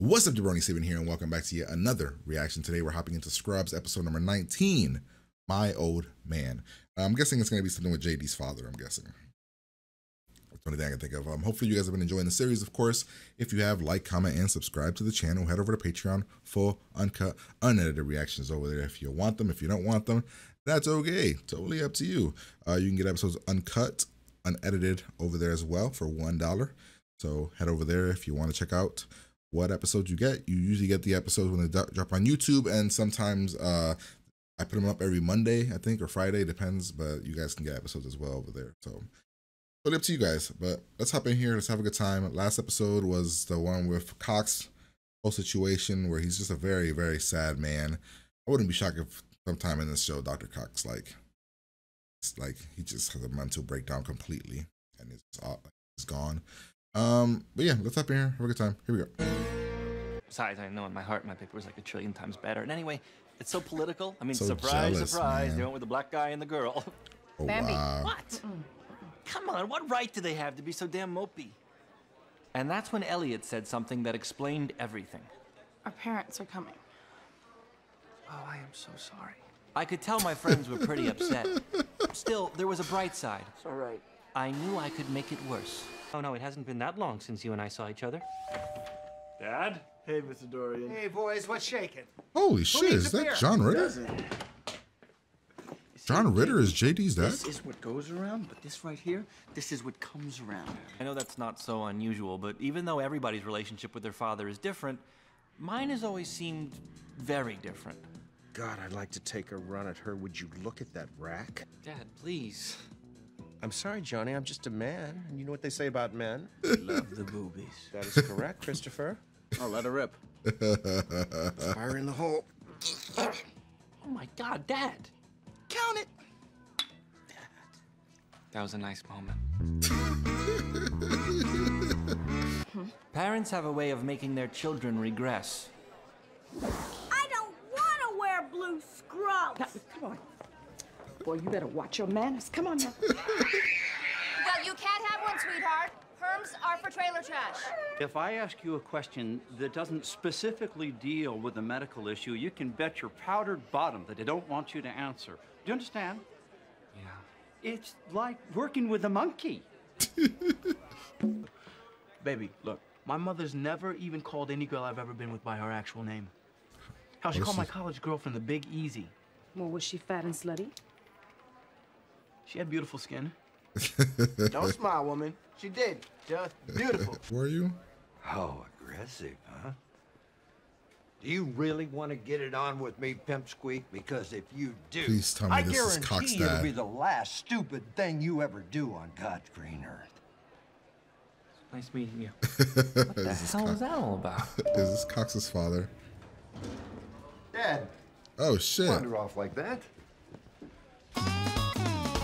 What's up, Jabroni Steven here, and welcome back to yet another reaction. Today we're hopping into Scrubs episode number 19, My Old Man. I'm guessing it's going to be something with JD's father, I'm guessing. That's the only thing I can think of. Hopefully you guys have been enjoying the series, of course. If you have, like, comment, and subscribe to the channel. Head over to Patreon. Full, uncut, unedited reactions over there if you want them. If you don't want them, that's okay. Totally up to you. You can get episodes uncut, unedited over there as well for $1. So head over there if you want to check out what episodes you get. You usually get the episodes when they drop on YouTube, and sometimes I put them up every Monday, I think, or Friday, depends, but you guys can get episodes as well over there. So totally up to you guys, but let's hop in here. Let's have a good time. Last episode was the one with Cox, whole situation where he's just a very, very sad man. I wouldn't be shocked if sometime in this show, Dr. Cox, it's like he just has a mental breakdown completely and it's gone. But yeah, let's hop in here, have a good time. Here we go. Besides, I know in my heart my paper was like a trillion times better. And anyway, it's so political. I mean, So surprise, jealous, surprise. man. They went with the black guy and the girl. Oh, Bambi. wow. What? Come on, what right do they have to be so damn mopey? And that's when Elliot said something that explained everything. Our parents are coming. Oh, I am so sorry. I could tell my friends were pretty upset. Still, there was a bright side. It's all right. I knew I could make it worse. Oh, no, it hasn't been that long since you and I saw each other. Dad? Hey, Mr. Dorian. Hey, boys, what's shaking? Holy shit, needs is a that beer? John Ritter? John Ritter is JD's dad? This is what goes around, but this right here, this is what comes around. I know that's not so unusual, but even though everybody's relationship with their father is different, mine has always seemed very different. God, I'd like to take a run at her. Would you look at that rack? Dad, please. I'm sorry, Johnny, I'm just a man. And you know what they say about men? Love the boobies. That is correct, Christopher. I'll let her rip. Fire in the hole. Oh my God, Dad. Count it. That was a nice moment. Parents have a way of making their children regress. I don't want to wear blue scrubs. Come on. Boy, you better watch your manners. Come on now. Well, you can't have one, sweetheart. Perms are for trailer trash. If I ask you a question that doesn't specifically deal with a medical issue, you can bet your powdered bottom that I don't want you to answer. Do you understand? Yeah. It's like working with a monkey. Baby, look, my mother's never even called any girl I've ever been with by her actual name. How she called my college girlfriend the Big Easy. Well, was she fat and slutty? She had beautiful skin. Don't smile, woman. She did. Just beautiful. Were you? Oh, aggressive, huh? Do you really want to get it on with me, Pimp Squeak? Because if you do, Please tell me I this is Cox guarantee it'll dad. be the last stupid thing you ever do on God's green earth. Nice meeting you. What the hell is that all about? Is this Cox's father? Dad, Oh shit. wander off like that.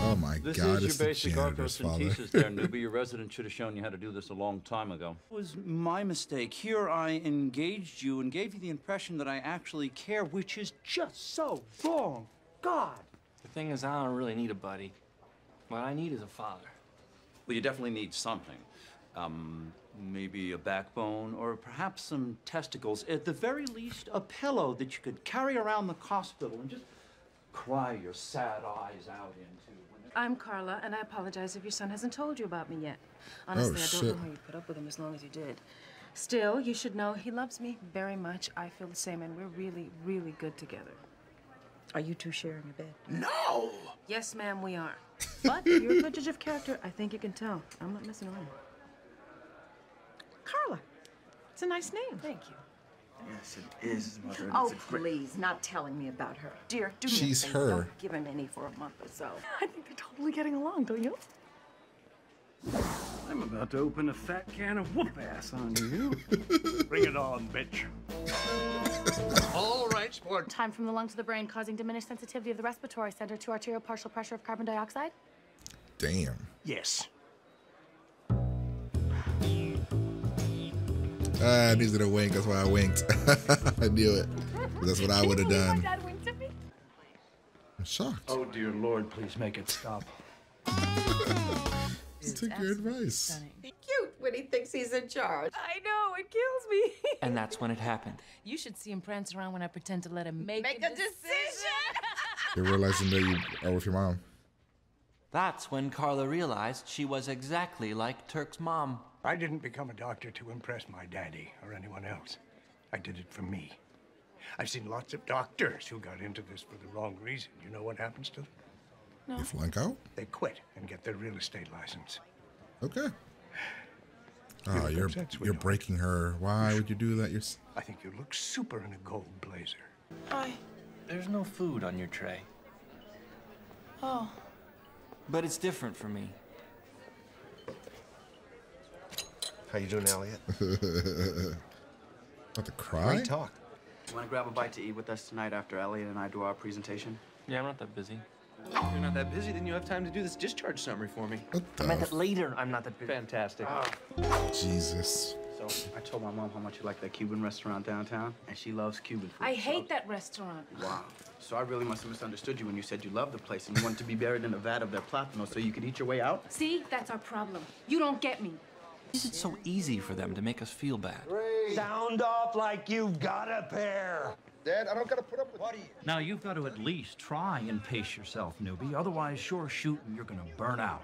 Oh my This god, is it's your the basic janitor's father. orthocentesis there, newbie. Your resident should have shown you how to do this a long time ago. It was my mistake. Here I engaged you and gave you the impression that I actually care, which is just so wrong. God. The thing is, I don't really need a buddy. What I need is a father. Well, you definitely need something. Maybe a backbone or perhaps some testicles. At the very least, a pillow that you could carry around the hospital and just cry your sad eyes out into. I'm Carla, and I apologize if your son hasn't told you about me yet. Honestly, I don't shit. know how you put up with him as long as you did. Still, you should know he loves me very much. I feel the same, and we're really, really good together. Are you two sharing a bed? No! Yes, ma'am, we are. But if you're a good judge of character, I think you can tell. I'm not messing around. Carla. It's a nice name. Thank you. Yes, it is, Mother. and Oh, it's a great- please, not telling me about her. Dear, do me a She's favor. her. Don't give him any for a month or so. I think they're totally getting along, don't you? I'm about to open a fat can of whoop ass on you. Bring it on, bitch. All right, sport. Time from the lung to the brain, causing diminished sensitivity of the respiratory center to arterial partial pressure of carbon dioxide. Damn. Yes. I needed a wink, that's why I winked. I knew it. That's what I would have done. Dad winked at me. I'm shocked. Oh, dear Lord, please make it stop. Take your advice. Stunning. Cute when he thinks he's in charge. I know, it kills me. And that's when it happened. You should see him prance around when I pretend to let him make a decision. You're realizing that you are with your mom. That's when Carla realized she was exactly like Turk's mom. I didn't become a doctor to impress my daddy or anyone else. I did it for me. I've seen lots of doctors who got into this for the wrong reason. You know what happens to them? No. You flunk out? They quit and get their real estate license. Okay. Oh, you're breaking her. Why would you do that? I think you look super in a gold blazer. Hi. There's no food on your tray. Oh. But it's different for me. How you doing, Elliot? About to cry? Great talk. You want to grab a bite to eat with us tonight after Elliot and I do our presentation? Yeah, I'm not that busy. If you're not that busy, then you have time to do this discharge summary for me. I meant that later. I'm not that busy. Fantastic. Jesus. So I told my mom how much you like that Cuban restaurant downtown, and she loves Cuban food. I hate that restaurant. Wow. So I really must have misunderstood you when you said you loved the place and you wanted to be buried in a vat of their plátano so you could eat your way out? See, that's our problem. You don't get me. Is it so easy for them to make us feel bad? Sound off like you've got a pair. Dad, I don't gotta put up with what? Now, you've got to at least try and pace yourself, newbie. Otherwise, sure shooting, you're gonna burn out.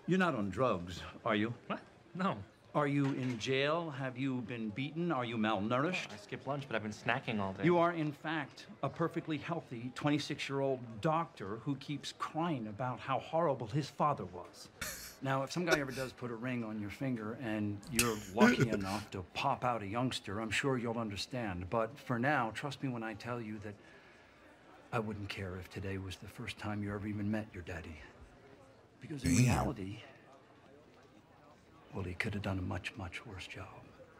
You're not on drugs, are you? What? No. Are you in jail? Have you been beaten? Are you malnourished? I skipped lunch, but I've been snacking all day. You are, in fact, a perfectly healthy 26-year-old doctor who keeps crying about how horrible his father was. Now, if some guy ever does put a ring on your finger and you're lucky enough to pop out a youngster, I'm sure you'll understand. But for now, trust me when I tell you that I wouldn't care if today was the first time you ever even met your daddy. Because in reality, well, he could have done a much, much worse job.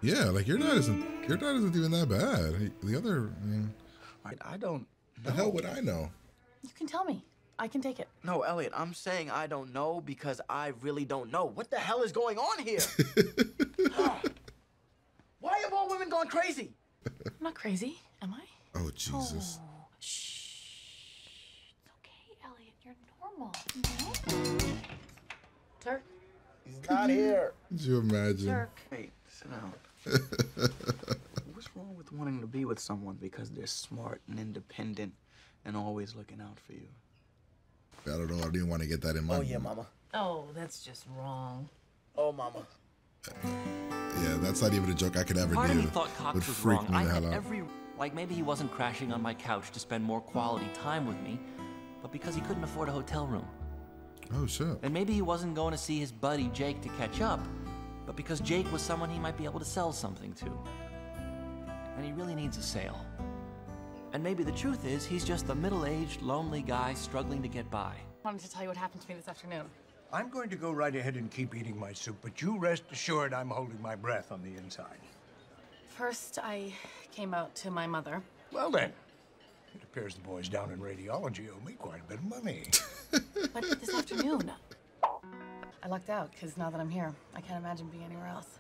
Yeah, like your dad isn't even that bad. The other, I mean, I don't know. The hell would I know? You can tell me. I can take it. No, Elliot, I'm saying I don't know because I really don't know. What the hell is going on here? Why have all women gone crazy? I'm not crazy, am I? Oh, Jesus. Oh, shh. It's okay, Elliot. You're normal. No? Turk? He's not here. Could you imagine? Turk. Hey, sit down. What's wrong with wanting to be with someone because they're smart and independent and always looking out for you? I don't know. I didn't want to get that in my. Oh, yeah, mama. Oh, that's just wrong. Oh, mama. Yeah, that's not even a joke I could ever Part do. of me thought Cox Would was freak wrong. me I the had hell out. every... Like, maybe he wasn't crashing on my couch to spend more quality time with me, but because he couldn't afford a hotel room. Oh, shit. And maybe he wasn't going to see his buddy Jake to catch up, but because Jake was someone he might be able to sell something to. And he really needs a sale. And maybe the truth is, he's just a middle-aged, lonely guy struggling to get by. I wanted to tell you what happened to me this afternoon. I'm going to go right ahead and keep eating my soup, but you rest assured I'm holding my breath on the inside. First, I came out to my mother. Well then, it appears the boys down in radiology owe me quite a bit of money. But this afternoon, I lucked out, because now that I'm here, I can't imagine being anywhere else.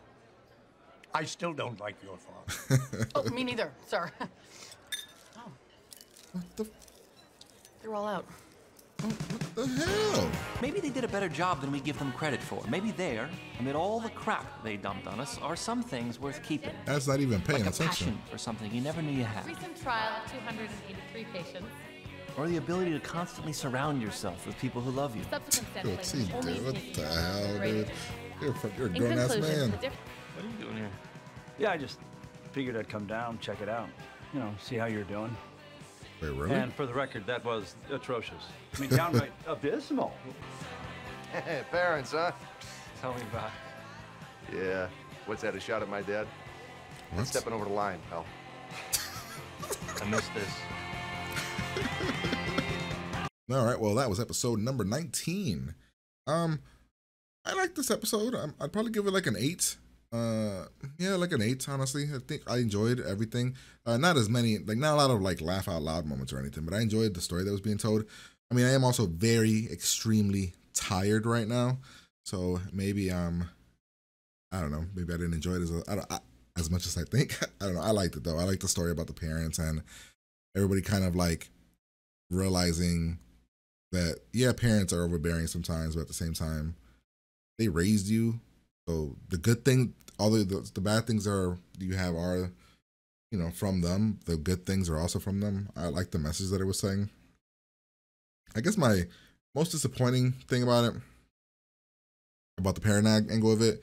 I still don't like your father. Oh, me neither, sir. Oh. What the? They're all out. What the hell? Maybe they did a better job than we give them credit for. Maybe there, amid all the crap they dumped on us, are some things worth keeping. That's not even paying like a attention. passion for something you never knew you had. Recent trial of 283 patients. Or the ability to constantly surround yourself with people who love you. Subsequent What's sampling he only doing? What indicates the hell, rated. dude? You're a In grown-ass conclusion, man. the What are you doing here? Yeah, I just figured I'd come down, check it out. You know, see how you're doing. Wait, really? And for the record, that was atrocious. I mean, downright abysmal. Parents, huh? Tell me about it. Yeah. What's that, a shot at my dad? What? Stepping over the line, pal. I missed this. All right, well, that was episode number 19. I like this episode. I'd probably give it like an 8. Yeah, like an 8, honestly. I think I enjoyed everything. Not as many, like not a lot of like laugh out loud moments or anything, but I enjoyed the story that was being told. I mean, I am also very extremely tired right now, so maybe I don't know, maybe I didn't enjoy it as much as I think. I don't know. I liked it though. I liked the story about the parents and everybody kind of like realizing that yeah, parents are overbearing sometimes, but at the same time, they raised you. So the good thing, all the bad things are you have are, you know, from them. The good things are also from them. I like the message that it was saying. I guess my most disappointing thing about it, about the parent angle of it,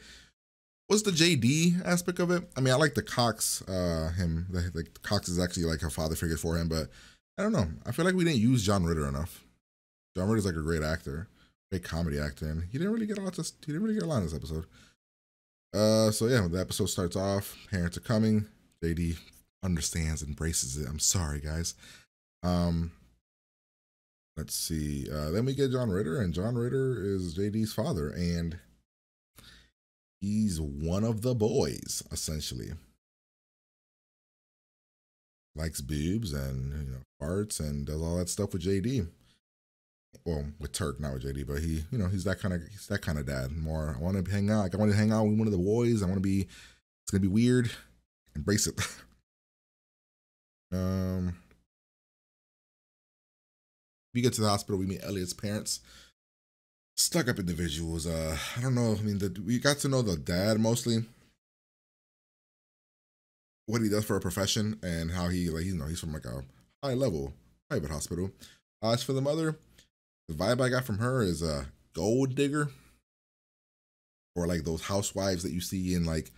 was the JD aspect of it. I mean, I like the Cox, Cox is actually like a father figure for him, but I don't know. I feel like we didn't use John Ritter enough. John Ritter's like a great actor, great comedy actor, and he didn't really get a lot. He didn't really get a lot in this episode. So yeah, the episode starts off. Parents are coming. JD understands, embraces it. I'm sorry, guys. Let's see. Then we get John Ritter, and John Ritter is JD's father, and he's one of the boys, essentially. Likes boobs and, you know, farts and does all that stuff with JD. Well, with Turk, not with JD, but he, you know, he's that kind of dad. More, I want to hang out. Like, I want to hang out with one of the boys. I want to be. It's gonna be weird. Embrace it. We get to the hospital. We meet Elliot's parents. Stuck up individuals. I don't know. I mean, we got to know the dad mostly, what he does for a profession, and how he, like, you know, he's from like a high level private hospital. As for the mother, the vibe I got from her is a gold digger, or like those housewives that you see in like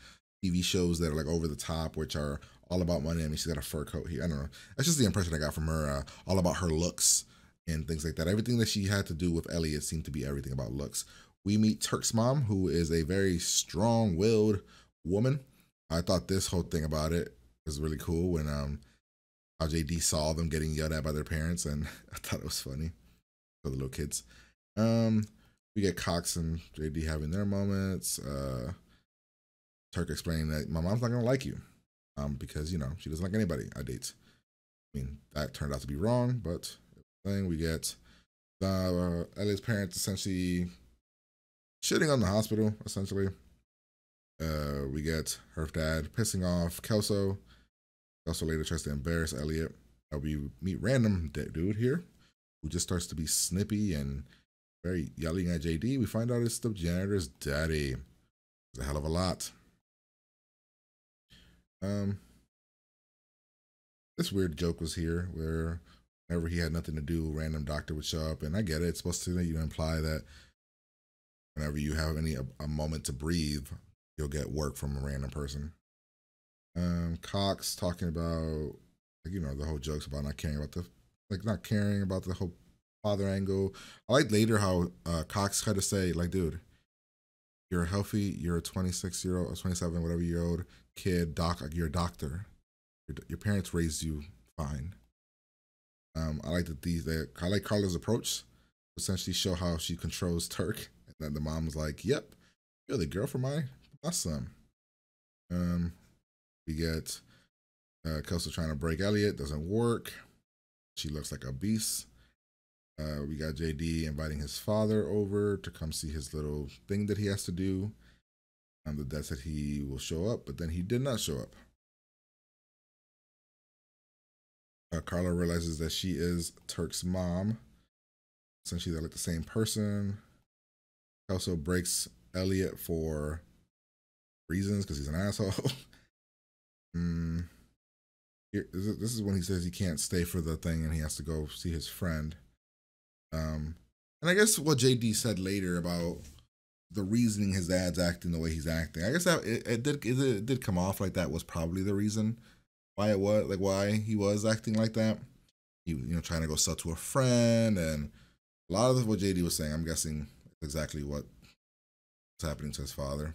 TV shows that are like over the top, which are all about money. I mean, she's got a fur coat here. I don't know. That's just the impression I got from her. All about her looks and things like that. Everything that she had to do with Elliot seemed to be everything about looks. We meet Turk's mom, who is a very strong-willed woman. I thought this whole thing about it was really cool when how JD saw them getting yelled at by their parents, and I thought it was funny for the little kids. We get Cox and JD having their moments. Turk explaining that my mom's not gonna like you, because, you know, she doesn't like anybody I date. I mean, that turned out to be wrong, but then we get Elliot's parents essentially shitting on the hospital, essentially. We get her dad pissing off Kelso. Kelso later tries to embarrass Elliot. We meet random dude here who just starts to be snippy and very yelling at JD. We find out it's the janitor's daddy. It's a hell of a lot. This weird joke was here where whenever he had nothing to do, a random doctor would show up, and I get it. It's supposed to, you know, imply that whenever you have a moment to breathe, you'll get work from a random person. Cox talking about, like, you know, the whole jokes about not caring about the whole father angle. I like later how Cox had to say, like, dude, you're healthy, you're a 26-year-old or 27, whatever year old kid, you're a doctor. Your parents raised you fine. I like I like Carla's approach. Essentially show how she controls Turk. And then the mom's like, yep, you're the girl for my son. We get Kelso trying to break Elliot, doesn't work. She looks like a beast. We got JD inviting his father over to come see his little thing that he has to do. The dad said he will show up, but then he did not show up. Carla realizes that she is Turk's mom. Essentially, they're like the same person. Kelso breaks Elliot for reasons because he's an asshole. This is when he says he can't stay for the thing and he has to go see his friend. And I guess what JD said later about the reasoning his dad's acting the way he's acting, I guess that it did come off like that was probably the reason why he was acting like that. He, you know, trying to go sell to a friend, and a lot of what JD was saying, I'm guessing exactly what's happening to his father.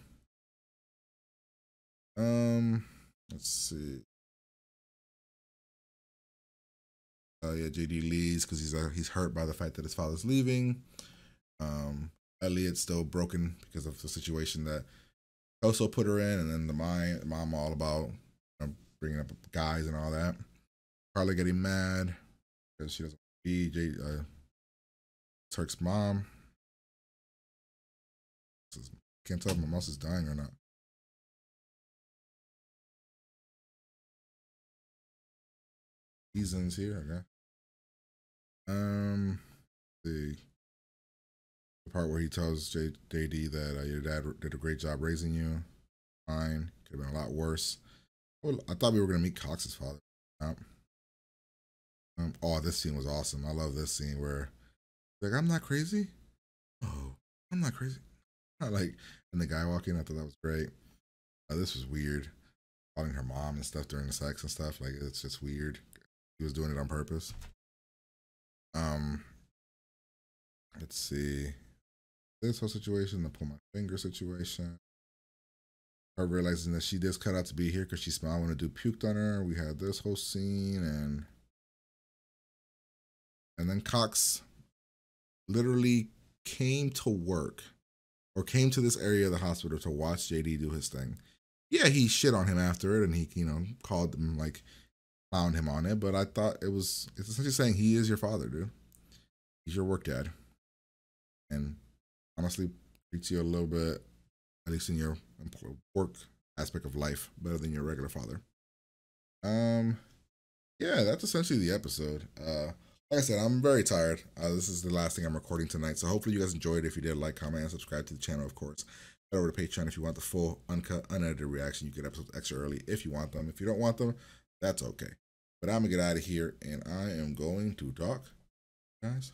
Let's see. Yeah, JD leaves because he's hurt by the fact that his father's leaving. Elliot's still broken because of the situation that Kelso put her in, and then the mom all about, you know, bringing up guys and all that. Carla getting mad because she doesn't be Turk's mom. Can't tell if my mouse is dying or not. Seasons here, okay. See. The part where he tells JD that your dad did a great job raising you. Fine. Could have been a lot worse. Well, I thought we were going to meet Cox's father. Oh, this scene was awesome. I love this scene where, like, I'm not crazy. Oh, I'm not crazy. Like, and the guy walking, I thought that was great. This was weird. Calling her mom and stuff during the sex and stuff. Like, it's just weird. He was doing it on purpose. Let's see. This whole situation, the pull my finger situation. Her realizing that she just cut out to be here because she smiled when a dude puked on her. We had this whole scene, and then Cox literally came to work or came to this area of the hospital to watch JD do his thing. Yeah, he shit on him after it, and he, called him, like, clowned him on it. But I thought it's essentially saying he is your father, dude. He's your work dad, and honestly, treats you a little bit, at least in your work aspect of life, better than your regular father. Yeah, that's essentially the episode. Like I said, I'm very tired. This is the last thing I'm recording tonight, so hopefully you guys enjoyed it. If you did, like, comment, and subscribe to the channel, of course. Head over to Patreon if you want the full, uncut, unedited reaction. You get episodes extra early if you want them. If you don't want them, that's okay. But I'm going to get out of here, and I am going to talk, guys.